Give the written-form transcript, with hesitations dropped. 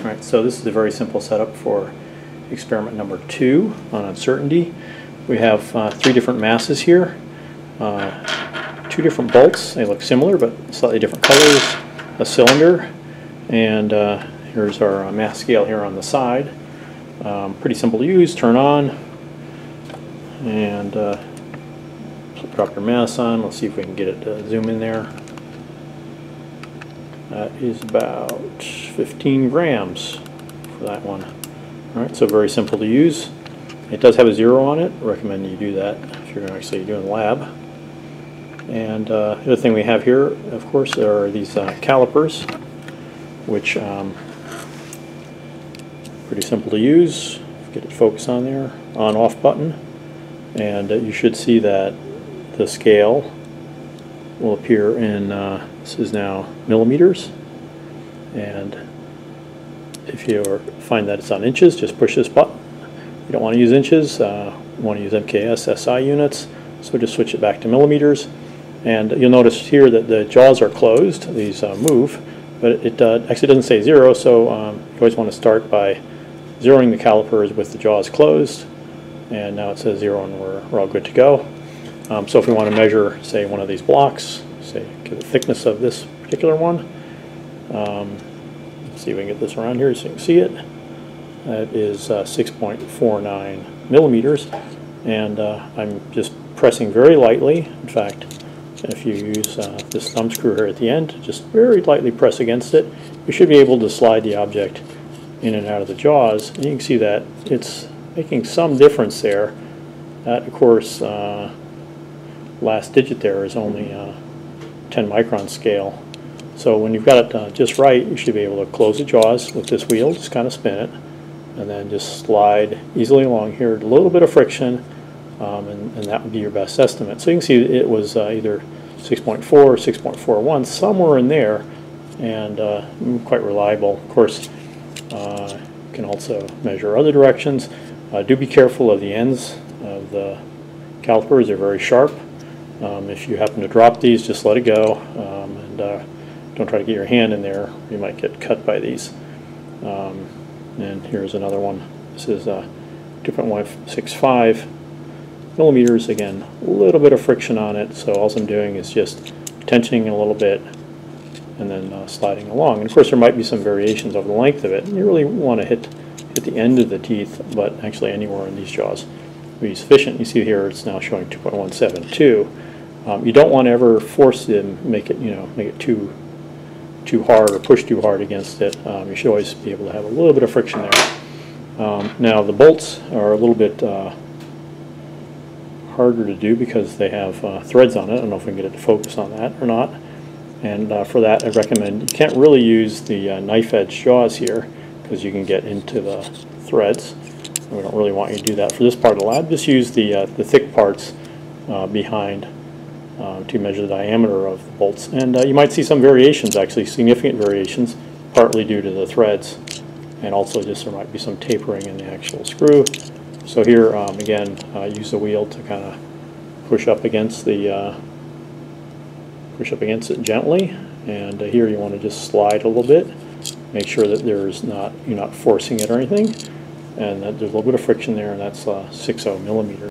Alright, so this is a very simple setup for experiment number 2 on uncertainty. We have 3 different masses here, 2 different bolts. They look similar but slightly different colors, a cylinder, and here's our mass scale here on the side. Pretty simple to use. Turn on and drop your mass on. Let's see if we can get it to zoom in there. That is about 15 grams for that one. Alright, so very simple to use. It does have a 0 on it. I recommend you do that if you're actually doing the lab. And the other thing we have here, of course, are these calipers, which pretty simple to use. Get it focus on there, on-off button, and you should see that the scale will appear in, this is now millimeters, and if you find that it's on inches, just push this button. You don't want to use inches, you want to use MKS, SI units, so just switch it back to millimeters. And you'll notice here that the jaws are closed, these move, but it actually doesn't say 0, so you always want to start by zeroing the calipers with the jaws closed, and now it says 0 and we're all good to go. So if we want to measure, say, one of these blocks, say the thickness of this particular one, let's see if we can get this around here so you can see it. That is 6.49 millimeters, and I'm just pressing very lightly. In fact, if you use this thumb screw here at the end, just very lightly press against it, you should be able to slide the object in and out of the jaws. And you can see that it's making some difference there. That, of course, last digit there is only 10 micron scale. So when you've got it just right, you should be able to close the jaws with this wheel, just kind of spin it, and then just slide easily along here. A little bit of friction, and that would be your best estimate. So you can see it was either 6.4 or 6.41, somewhere in there, and quite reliable. Of course, you can also measure other directions. Do be careful of the ends of the calipers. They're very sharp. If you happen to drop these, just let it go, and don't try to get your hand in there. You might get cut by these. And here's another one. This is 2.165 millimeters. Again, a little bit of friction on it, so all I'm doing is just tensioning a little bit and then sliding along. And of course there might be some variations over the length of it, and you really want to hit the end of the teeth, but actually anywhere in these jaws would be sufficient. You see here it's now showing 2.172. You don't want to ever force them, make it too hard or push too hard against it. You should always be able to have a little bit of friction there. Now the bolts are a little bit harder to do because they have threads on it. I don't know if we can get it to focus on that or not. And for that, I recommend, you can't really use the knife edge jaws here because you can get into the threads. We don't really want you to do that for this part of the lab. Just use the thick parts behind to measure the diameter of the bolts. And you might see some variations, actually significant variations, partly due to the threads, and also just there might be some tapering in the actual screw. So here, again, use the wheel to kind of push up against it gently, and here you want to just slide a little bit. Make sure that you're not forcing it or anything, and that there's a little bit of friction there, and that's 60 millimeters.